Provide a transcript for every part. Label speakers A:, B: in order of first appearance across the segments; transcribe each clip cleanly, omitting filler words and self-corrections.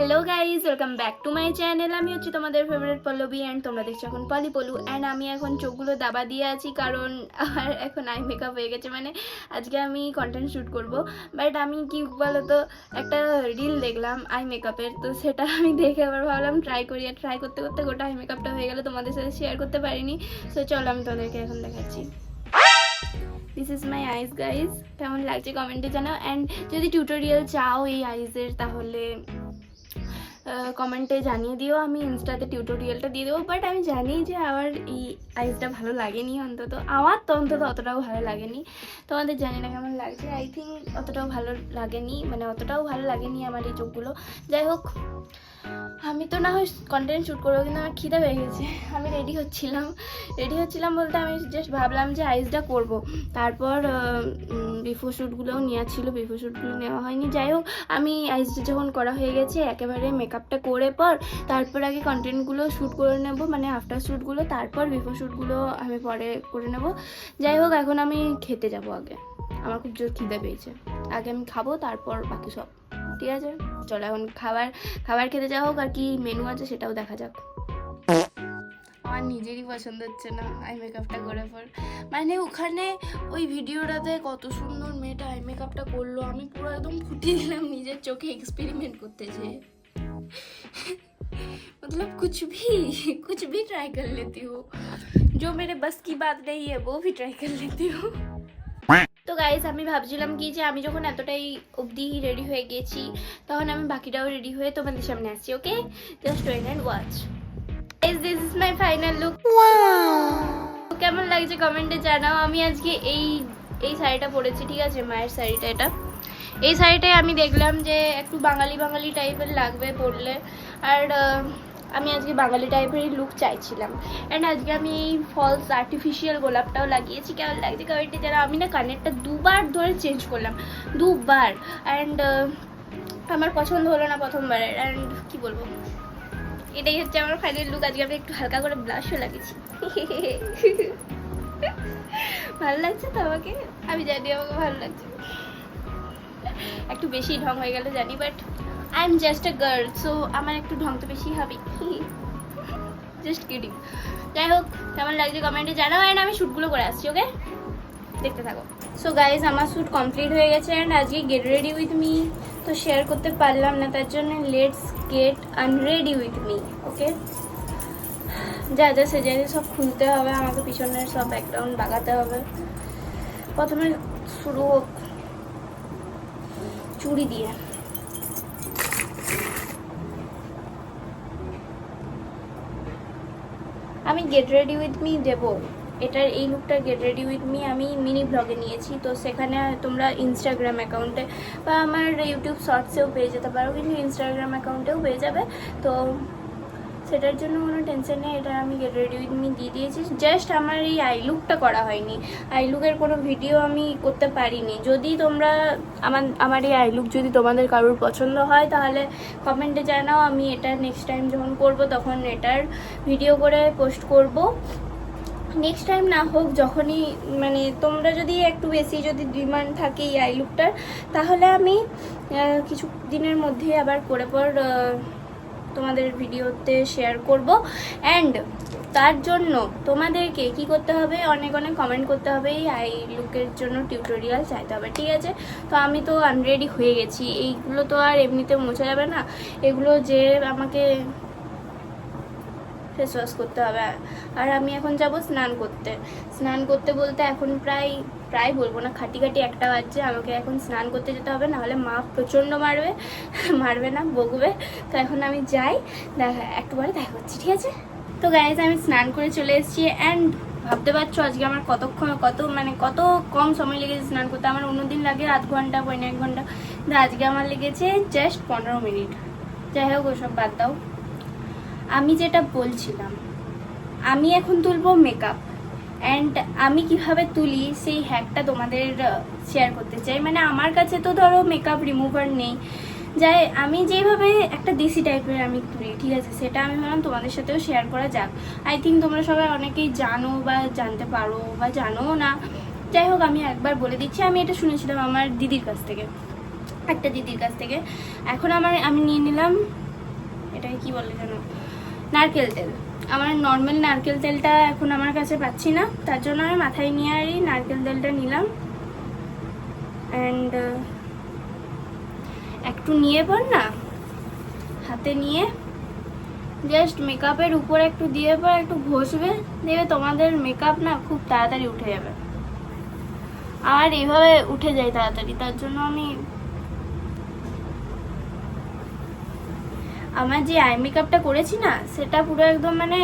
A: Hello guys, welcome back to my channel. আমি হচ্ছি তোমাদের ফেভারিট পল্লবী অ্যান্ড তোমরা দেখছো এখন পলি পলু। অ্যান্ড আমি এখন চোখগুলো দাবা দিয়ে আছি কারণ আমার এখন আই মেকআপ হয়ে গেছে। মানে আজকে আমি কন্টেন্ট শ্যুট করব, বাট আমি কি বলতো একটা রিল দেখলাম আই মেকআপের, তো সেটা আমি দেখে আবার ভাবলাম ট্রাই করি। আর ট্রাই করতে করতে গোটা আই মেকআপটা হয়ে গেল, তোমাদের সাথে শেয়ার করতে পারিনি। সো চলো আমি তোমাদেরকে এখন দেখাচ্ছি। This is my eyes guys. কেমন লাগছে কমেন্টে জানাও। অ্যান্ড যদি টিউটোরিয়াল চাও এই আইসের তাহলে কমেন্টে জানিয়ে দিও, আমি ইনস্টাতে টিউটোরিয়ালটা দিয়ে দেবো। বাট আমি জানি যে আমার এই আইসটা ভালো লাগেনি, অন্তত আমার তো অন্তত অতটাও ভালো লাগেনি। তোমাদের জানি না কেমন লাগছে, আই থিঙ্ক অতটাও ভালো লাগেনি, মানে অতটাও ভালো লাগেনি আমার এই চোখগুলো। যাই হোক, আমি তো না হয় কন্টেন্ট শ্যুট করবো, কিন্তু আমার খিদে পেয়ে গেছে। আমি রেডি হচ্ছিলাম বলতে আমি জাস্ট ভাবলাম যে আইসটা করব। তারপর বিফোর শ্যুটগুলোও নেওয়া ছিল, বিফোর শ্যুটগুলো নেওয়া হয়নি। যাই হোক, আমি আইসটা যখন করা হয়ে গেছে একেবারে মেকআপটা করে পর তারপর আগে কন্টেন্টগুলো শ্যুট করে নেব, মানে আফটার শ্যুটগুলো, তারপর বিফোর শ্যুটগুলো আমি পরে করে নেব। যাই হোক, এখন আমি খেতে যাব। আগে আমার খুব জোর খিদে পেয়েছে, আগে আমি খাবো তারপর বাকি সব। ঠিক আছে, চলো এখন খাবার খেতে যাওয়া হোক। আর কি মেনু আছে সেটাও দেখা যাক। আমার নিজেরই পছন্দ হচ্ছে না আই মেকআপটা করে পর। মানে ওখানে ওই ভিডিওটাতে কত সুন্দর মেয়েটা আই মেকআপটা করলো, আমি পুরো একদম ফুটিয়ে দিলাম নিজের চোখে এক্সপেরিমেন্ট করতে যেয়ে। मतलब कुछ भी ट्राई कर लेती हूँ, जो मेरे बस की बात नहीं है वो भी ट्राई कर लेती हूँ। তো গাইস, আমি ভাবছিলাম কি যে আমি যখন এতটাই অবধি রেডি হয়ে গেছি তখন আমি বাকিটাও রেডি হয়ে তোমাদের সামনে আসছি। Okay, just wait and watch. Guys, this is my final look. কেমন লাগছে কমেন্টে জানাও। আমি আজকে এই শাড়িটা পরেছি, ঠিক আছে, মায়ের শাড়িটা। এই শাড়িটাই আমি দেখলাম যে একটু বাঙালি টাইপের লাগবে পরলে, আর আমি আজকে বাঙালি টাইপেরই লুক চাইছিলাম। অ্যান্ড আজকে আমি এই ফলস আর্টিফিশিয়াল গোলাপটাও লাগিয়েছি। কেমন লাগছে কমেন্টে যারা। আমি না কানেরটা দুবার ধরে চেঞ্জ করলাম, দুবার। অ্যান্ড আমার পছন্দ হলো না প্রথমবারের। অ্যান্ড কি বলবো, এটাই হচ্ছে আমার ফাইনাল লুক। আজকে আমি একটু হালকা করে ব্লাশও লাগিয়েছি। ভালো লাগছে তো আমাকে? আমি জানি আমাকে ভালো লাগছে, একটু বেশি ঢং হয়ে গেল জানি, but I am just a girl, so আমার একটু ঢং তো বেশি হবে। Just kidding. যাই হোক, কেমন লাগছে কমেন্টে জানাও। অ্যান্ড আমি শ্যুটগুলো করে আসছি, ওকে, দেখতে থাকো। সো গাইজ, আমার শ্যুট কমপ্লিট হয়ে গেছে। অ্যান্ড আজকে গেট রেডি উইথ মি তো শেয়ার করতে পারলাম না, তার জন্য let's get unready with me. Okay, যা যা সেজে সব খুলতে হবে আমাকে, পিছনের সব ব্যাকগ্রাউন্ড লাগাতে হবে। প্রথমে শুরু হোক চুড়ি দিয়ে। আমি গেট রেডি উইথ মি দেবো, এটার এই লুকটা গেট রেডি উইথ মি আমি মিনি ব্লগে নিয়েছি। তো সেখানে তোমরা ইনস্টাগ্রাম অ্যাকাউন্টে বা আমার ইউটিউব শর্টসেও পেয়ে যেতে পারো, কিন্তু ইনস্টাগ্রাম অ্যাকাউন্টেও পেয়ে যাবে। তো সেটার জন্য কোনো টেনশন নেই, এটা আমি গেট রেডি উইথ মি দিয়ে দিয়েছি। জাস্ট আমার এই আই লুকটা করা হয়নি, আই লুকের কোনো ভিডিও আমি করতে পারিনি। যদি তোমরা আমার এই আই লুক যদি তোমাদের কারোর পছন্দ হয় তাহলে কমেন্টে জানাও, আমি এটা নেক্সট টাইম যখন করব তখন এটার ভিডিও করে পোস্ট করব। নেক্সট টাইম না হোক, যখনই মানে তোমরা যদি একটু বেশি যদি ডিমান্ড থাকে এই আই লুকটার, তাহলে আমি কিছু দিনের মধ্যে আবার করে পর তোমাদের ভিডিওতে শেয়ার করব। অ্যান্ড তার জন্য তোমাদেরকে কি করতে হবে, অনেক কমেন্ট করতে হবে, এই আই লুকের জন্য টিউটোরিয়াল চাইতে হবে, ঠিক আছে। তো আমি তো আনরেডি হয়ে গেছি, এইগুলো তো আর এমনিতে মোছা যাবে না, এগুলো যে আমাকে ফেস ওয়াশ করতে হবে। আর আমি এখন যাব স্নান করতে বলতে এখন প্রায় বলবো না, খাটি 1টা বাজছে। আমাকে এখন স্নান করতে যেতে হবে, নাহলে মা প্রচণ্ড মারবে না, বকবে। তো এখন আমি যাই, একটু পরে দেখা করছি, ঠিক আছে। তো গাইজ, আমি স্নান করে চলে এসেছি। অ্যান্ড ভাবতে পারছো আজকে আমার কত কম সময় লেগেছে স্নান করতে। আমার অন্যদিন লাগে আধ ঘন্টা 1.5 ঘন্টা, কিন্তু আজকে আমার লেগেছে জাস্ট 15 মিনিট। যাই হোক, ওসব বাদ দাও। আমি যেটা বলছিলাম, আমি এখন তুলবো মেকআপ। অ্যান্ড আমি কিভাবে তুলি সেই হ্যাকটা তোমাদের শেয়ার করতে চাই। মানে আমার কাছে তো ধরো মেকআপ রিমুভার নেই, যাই আমি যেভাবে একটা দেশি টাইপের আমি তুলি, ঠিক আছে, সেটা আমি ভাবলাম তোমাদের সাথেও শেয়ার করা যাক। আই থিঙ্ক তোমরা সবাই অনেকেই জানো বা জানতে পারো বা জানো না। যাই হোক, আমি একবার বলে দিচ্ছি। আমি এটা শুনেছিলাম আমার একটা দিদির কাছ থেকে। এখন আমি নিয়ে নিলাম এটাকে কি বলে জানো, নারকেল তেল। আমার নর্মাল নারকেল তেলটা এখন আমার কাছে পাচ্ছি না, তার জন্য আমি মাথায় নিয়ে আরই নারকেল তেলটা নিলাম। অ্যান্ড একটু নিয়ে পর না হাতে নিয়ে জাস্ট মেকআপের উপরে একটু দিয়ে পর একটু ঘষবে, দেখবে তোমাদের মেকআপ না খুব তাড়াতাড়ি উঠে যাবে। আর এইভাবে উঠে যায় তাড়াতাড়ি, তার জন্য আমার যে আই মেকআপটা করেছি না সেটা পুরো একদম মানে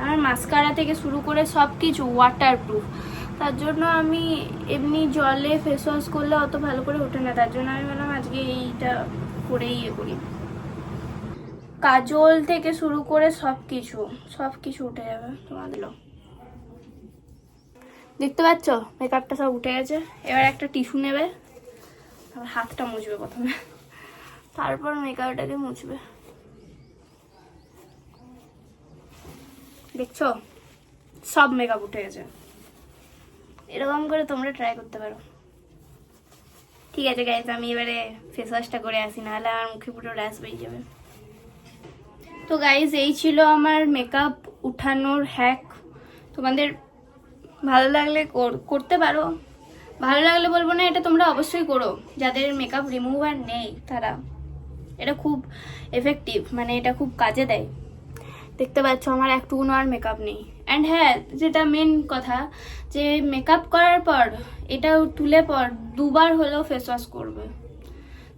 A: আমার মাস্কারা থেকে শুরু করে সব কিছু ওয়াটারপ্রুফ, তার জন্য আমি এমনি জলে ফেস ওয়াশ করলে অত ভালো করে ওঠে না, তার জন্য আমি বললাম আজকে এইটা করেই ইয়ে করি। কাজল থেকে শুরু করে সব কিছু উঠে যাবে তোমাদের। দেখতে পাচ্ছ মেকআপটা সব উঠে গেছে। এবার একটা টিস্যু নেবে, তারপর হাতটা মুছবে প্রথমে, তারপর মেকআপটাকে মুছবে। দেখছো সব মেকআপ উঠে গেছে। এরকম করে তোমরা ট্রাই করতে পারো। ঠিক আছে গাইস, আমি এবারে ফেস ওয়াশটা করে আসি, নাহলে আমার মুখে পুরো র্যাশ বেরিয়ে যাবে। তো গাইস এই ছিল আমার মেকআপ উঠানোর হ্যাক। তোমাদের ভালো লাগলে করতে পারো, ভালো লাগলে বলবো না, এটা তোমরা অবশ্যই করো। যাদের মেকআপ রিমুভার নেই তারা, এটা খুব এফেক্টিভ, মানে এটা খুব কাজে দেয়। দেখতে পাচ্ছ আমার একটুকুনো আর মেকআপ নেই। অ্যান্ড হ্যাঁ, যেটা মেন কথা, যে মেকআপ করার পর এটা তুলে পর 2বার হলেও ফেস ওয়াশ করবে,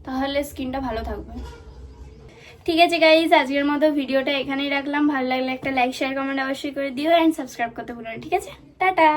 A: তাহলে স্কিনটা ভালো থাকবে। ঠিক আছে গাইজ, আজকের মতো ভিডিওটা এখানেই রাখলাম। ভালো লাগলে একটা লাইক শেয়ার কমেন্ট অবশ্যই করে দিও, অ্যান্ড সাবস্ক্রাইব করতে ভুলো না। ঠিক আছে, টাটা।